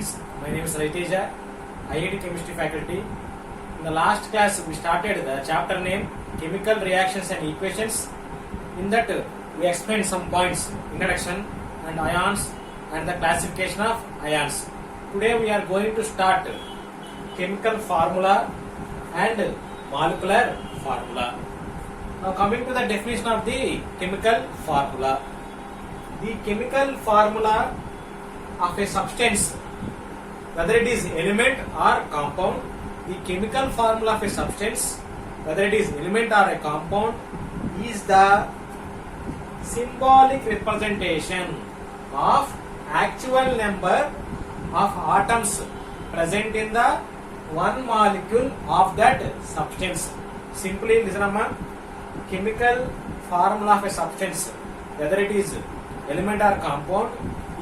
students, my name is Raiteja, IIT Chemistry faculty. In the last class we started the chapter name Chemical Reactions and Equations. In that we explained some points, introduction and ions and the classification of ions. Today we are going to start chemical formula and molecular formula. Now coming to the definition of the chemical formula. The chemical formula of a substance, whether it is element or compound, the chemical formula of a substance, whether it is element or a compound, is the symbolic representation of actual number of atoms present in the one molecule of that substance. Simply listen amma, chemical formula of a substance, whether it is element or compound,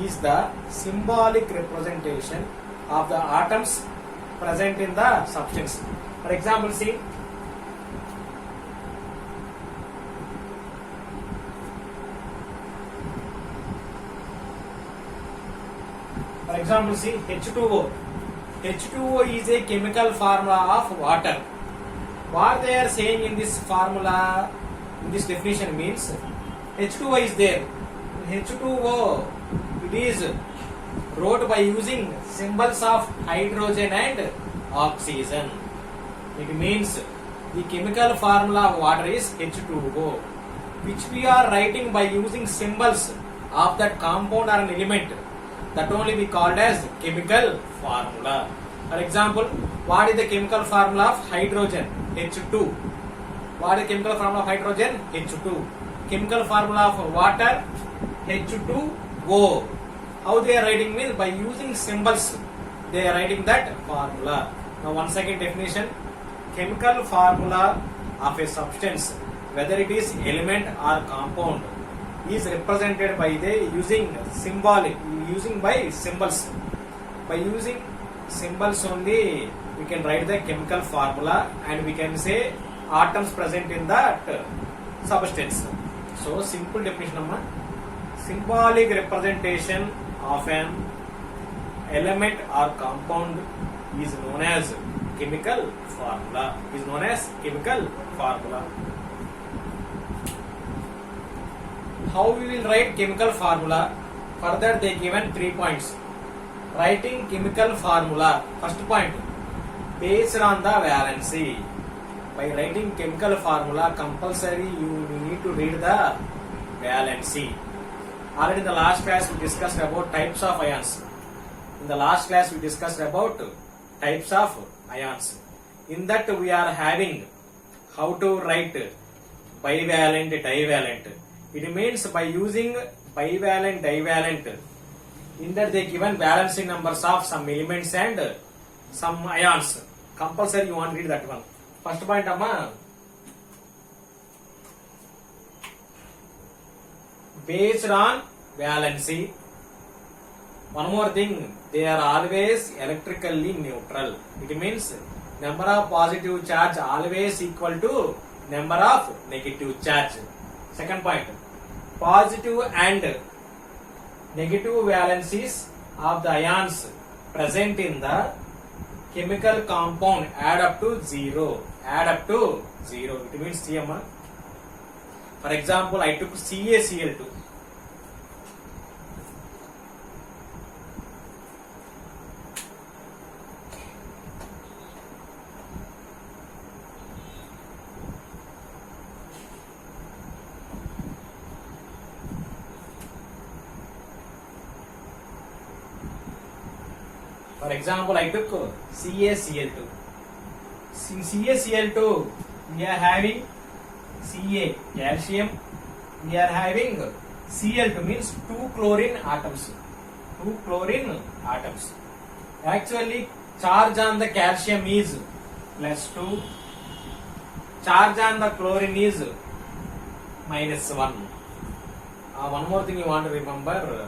is the symbolic representation of the atoms present in the substance. For example, see, H2O. H2O is a chemical formula of water. What they are saying in this formula, in this definition means H2O is there. H2O, it is wrote by using symbols of hydrogen and oxygen. It means the chemical formula of water is H2O, which we are writing by using symbols of that compound or an element. That only we called as chemical formula. For example, what is the chemical formula of hydrogen? H2. What is the chemical formula of hydrogen? H2. Chemical formula of water? H2O. How they are writing means by using symbols they are writing that formula. Now once again definition, chemical formula of a substance, whether it is element or compound, is represented by the using symbolic, using by symbols. By using symbols only we can write the chemical formula and we can say atoms present in that substance. So simple definition of symbolic representation of an element or compound is known as chemical formula. Is known as chemical formula. How we will write chemical formula? Further they given 3 points. Writing chemical formula. First point, based on the valency. By writing chemical formula, compulsory you need to read the valency. Already in the last class we discussed about types of ions. In the last class we discussed about types of ions. In that we are having how to write bivalent, divalent. It means by using bivalent, divalent, in that they given valency numbers of some elements and some ions. Compulsory you want to read that one. First point amma, based on valency. One more thing, they are always electrically neutral. It means number of positive charge always equal to number of negative charge. Second point, positive and negative valencies of the ions present in the chemical compound add up to 0. Add up to 0. It means CMR. For example, I took CaCl2. For example, I took CaCl2. In CaCl2, we are having Ca, calcium. We are having Cl2 means 2 chlorine atoms. 2 chlorine atoms. Actually, charge on the calcium is +2. Charge on the chlorine is -1. One more thing you want to remember.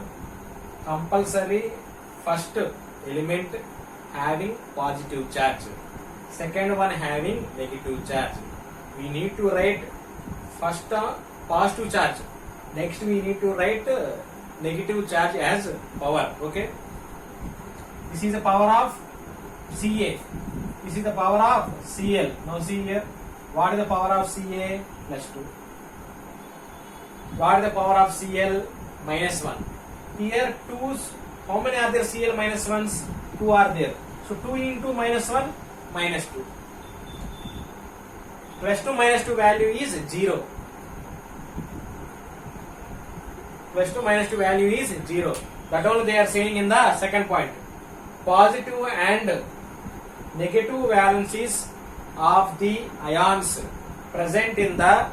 Compulsory first element having positive charge, second one having negative charge. We need to write first positive charge, next we need to write negative charge as power. Okay, This is the power of Ca. This is the power of Cl. Now see here, what is the power of Ca? Plus 2. What is the power of Cl? Minus 1. Here 2's, how many are there Cl minus 1's? 2 are there. So 2 into minus 1, minus 2. Plus 2 minus 2 value is 0. Plus 2 minus 2 value is 0. That only they are saying in the second point. Positive and negative valencies of the ions present in the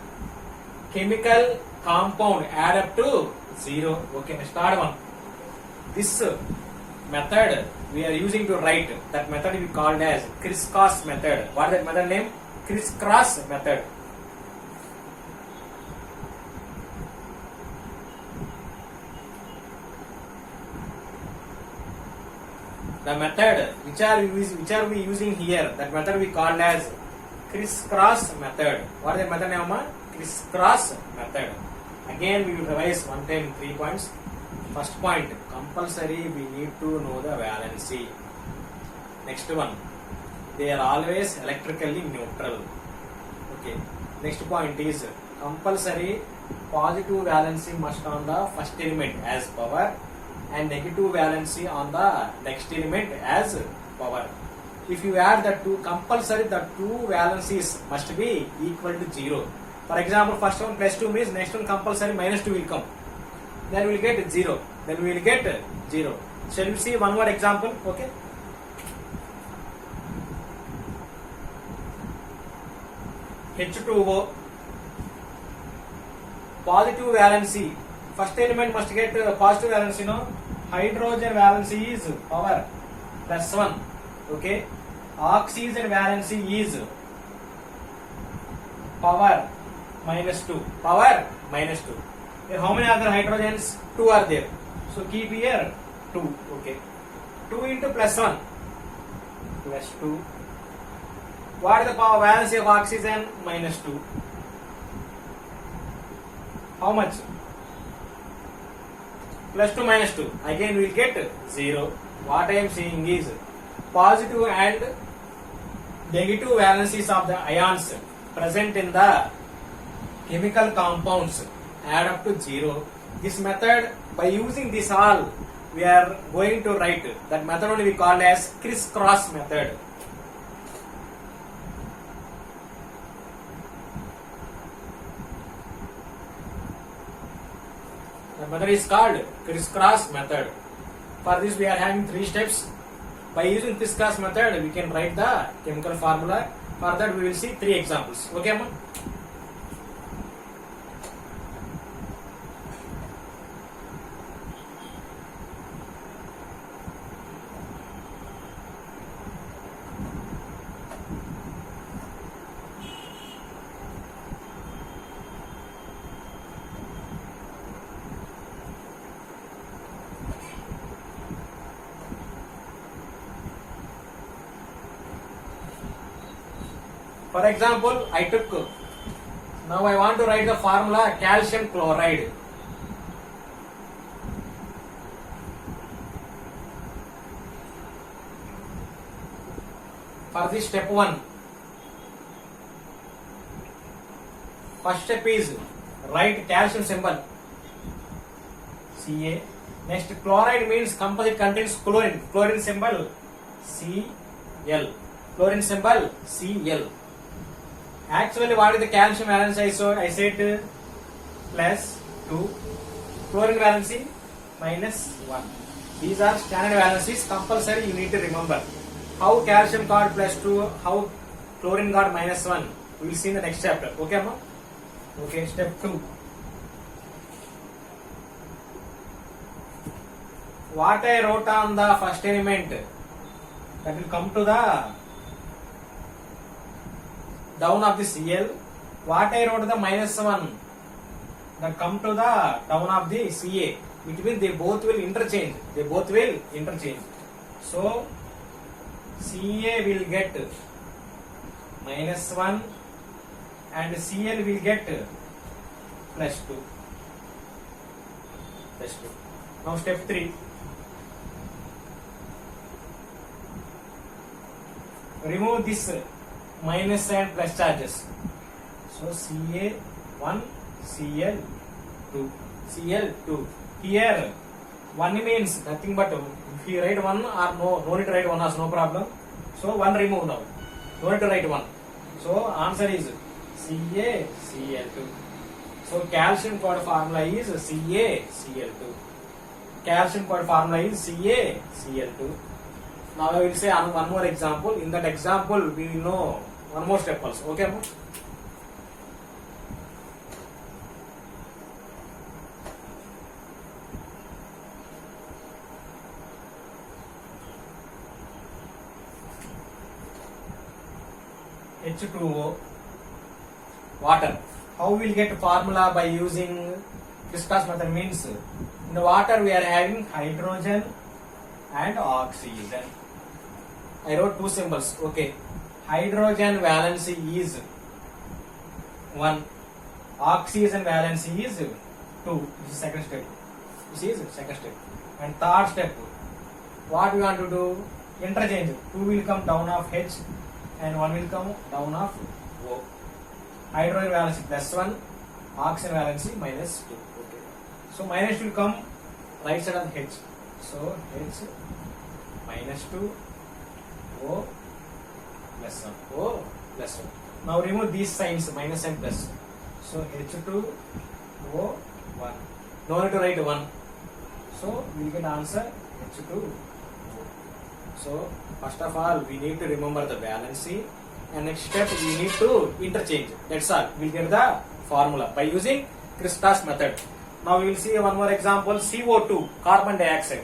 chemical compound add up to 0. Okay, next third one. This method we are using to write, that method we called as crisscross method. What is that method name? Crisscross method. The method which are we using here, that method we called as crisscross method. What is the method name? Crisscross method. Again we will revise one time 3 points. First point, compulsory we need to know the valency. Next one, they are always electrically neutral. Okay. Next point is compulsory positive valency must on the first element as power and negative valency on the next element as power. If you add the two, compulsory the two valencies must be equal to 0. For example, first one plus 2 means next one compulsory minus 2 will come. Then we will get 0. Then we will get 0. Shall we see one more example? Okay. H2O, positive valency. First element must get positive valency, no? Hydrogen valency is power plus 1. Okay. Oxygen valency is power minus 2. Power minus 2. Here how many other hydrogens? 2 are there. So keep here 2. Okay. 2 into plus 1 plus 2. What is the power valency of oxygen? Minus 2. How much? Plus 2 minus 2. Again we will get 0. What I am saying is positive and negative valencies of the ions present in the chemical compounds add up to 0. This method, by using this all, we are going to write. That method only we call as crisscross method. The method is called crisscross method. For this we are having 3 steps. By using crisscross method, we can write the chemical formula. For that we will see 3 examples. Okay, Amma? For example, now I want to write the formula calcium chloride. For this step 1, first step is write calcium symbol Ca. Next, chloride means composite contains chlorine. Chlorine symbol Cl. Chlorine symbol Cl. Actually, what is the calcium valency? I said plus 2. Chlorine valency minus 1. These are standard valencies. Compulsory you need to remember. How calcium got plus 2, how chlorine got minus 1. We will see in the next chapter. Okay, Amma? Okay, step 2. What I wrote on the first element, that will come to the down of the Cl. What I wrote the minus 1, that come to the down of the Ca. It means they both will interchange. So Ca will get minus 1 and Cl will get plus 2. Now step 3. remove this minus and plus charges. So Ca1, Cl2, Cl2. Here 1 means nothing but if you write 1 or no need to write 1 as no problem. So 1 remove now. No need to write 1. So answer is Ca, Cl2. So calcium code formula is CaCl2. Calcium code formula is CaCl2. Now I will say one more example. In that example, we will know one more step also. Okay, Amma? H2O, water. How we will get formula by using Kristoff's method means in the water we are having hydrogen and oxygen. I wrote two symbols. Okay, hydrogen valency is 1, oxygen valency is 2. This is second step. This is second step. And third step, what we want to do? Interchange. 2 will come down of H and 1 will come down of O. Hydrogen valency plus 1, oxygen valency minus 2. Okay. So minus 2 will come right side of H. So H minus 2, O plus 1. O plus 1. Now remove these signs minus and plus. So H2, O, 1. No need to write 1. So we will get answer H2. So first of all we need to remember the valency, and next step we need to interchange. That's all. We will get the formula by using Kristoff's method. Now we will see one more example. CO2, carbon dioxide.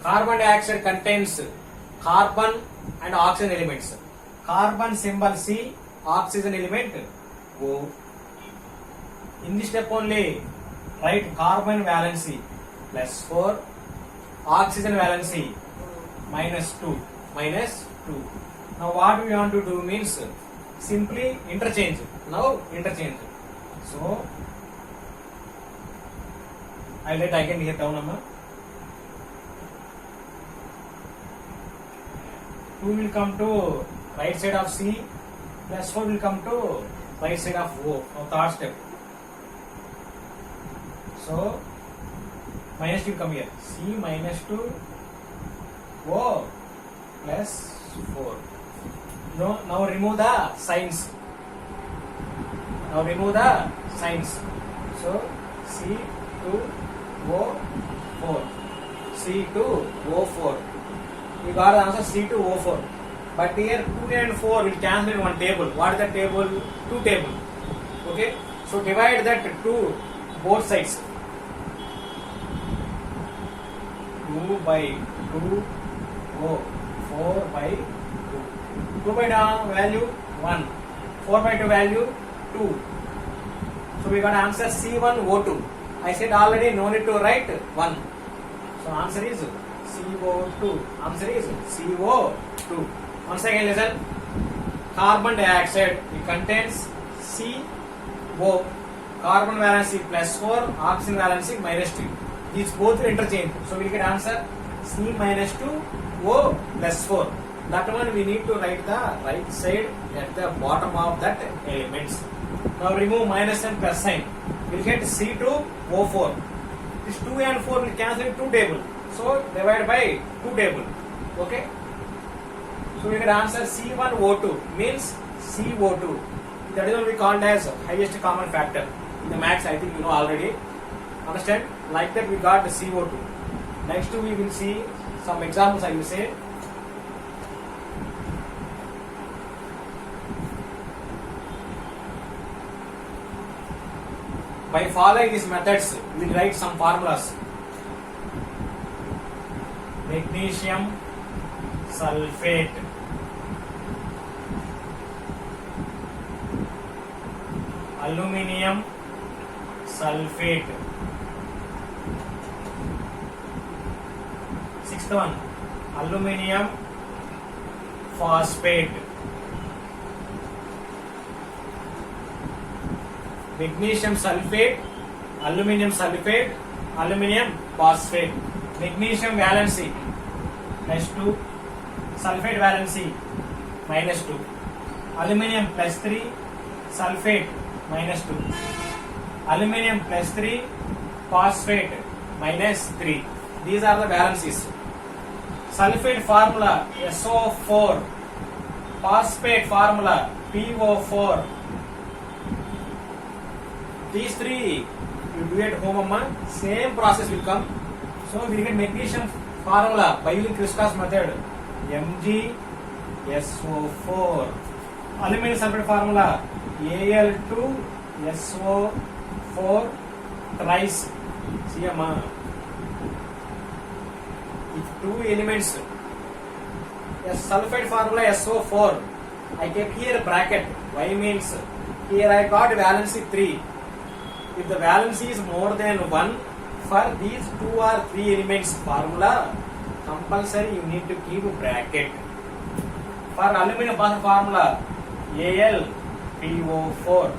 Carbon dioxide contains carbon and oxygen elements. Carbon symbol C, oxygen element O. In this step only, write carbon valency plus 4, oxygen valency minus 2. Now what we want to do means simply interchange. Now interchange. So I will let again here down, Amma. 2 will come to right side of C, plus 4 will come to right side of O. Now third step. So minus 2 will come here. C minus 2, O plus 4. Now remove the signs. So C2O4. C2O4. We got the answer C2O4. But here 2 and 4 will cancel in one table. What is the table? 2 table. Okay. So divide that 2 both sides. 2 by 2 O. 4 by 2. 2 by value 1. 4 by 2 value 2. So we got answer C1O2. I said already no need to write 1. So answer is CO2. Answer is CO2. Once again listen. Carbon dioxide, it contains CO. Carbon valency plus 4, oxygen valency minus 2. These both will interchange. So we will get answer C minus 2, O plus 4. That one we need to write the right side at the bottom of that elements. Now remove minus and plus sign. We will get C2O4. This 2 and 4 will cancel in 2 table. So divide by 2 table. Okay. So we get answer C1O2 means CO2. That is what we called as highest common factor. In the maths, I think you know already. Understand? Like that we got the CO2. Next we will see some examples. I will say. By following these methods, we will write some formulas. Magnesium sulfate, aluminium sulfate. Sixth one, aluminium phosphate. Magnesium sulfate, aluminum sulfate, aluminum phosphate. Magnesium valency +2, sulfate valency -2, aluminum +3, sulfate -2, aluminum +3, phosphate -3. These are the valencies. Sulfate formula SO4, phosphate formula PO4. These three you do at home, amma, same process will come. So we get magnesium formula by using Kristoff's method, MgSO4. Aluminum sulfate formula Al2SO4 thrice. See, amma, if two elements, a sulfate formula SO4, I kept here bracket. Why means here I got valency 3. If the valency is more than 1 for these 2 or 3 elements formula, compulsory you need to keep bracket. For aluminum formula AlPO4.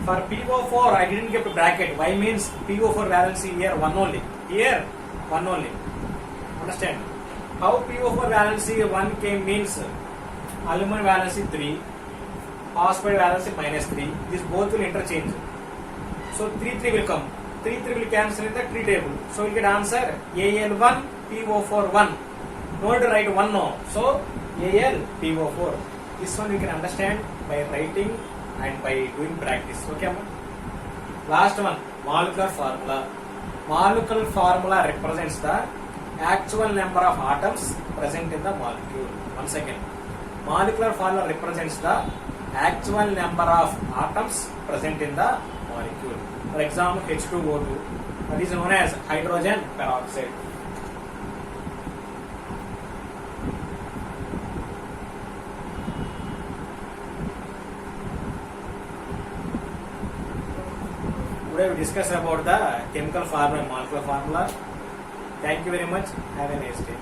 For PO4 I didn't keep bracket. Why means PO4 valency here 1 only. Here 1 only. Understand? How PO4 valency 1 came means aluminum valency 3, phosphate valency -3. These both will interchange. So 3 will come. 3 will cancel in the tree table. So we will get answer Al1 PO4 1. No need to write 1 no. So Al PO4. This one we can understand by writing and by doing practice. Okay, amma? Last one, molecular formula. Molecular formula represents the actual number of atoms present in the molecule. Once again, molecular formula represents the actual number of atoms present in the molecule. For example, H2O2, that is known as hydrogen peroxide. Today we discuss about the chemical formula and molecular formula. Thank you very much. Have a nice day.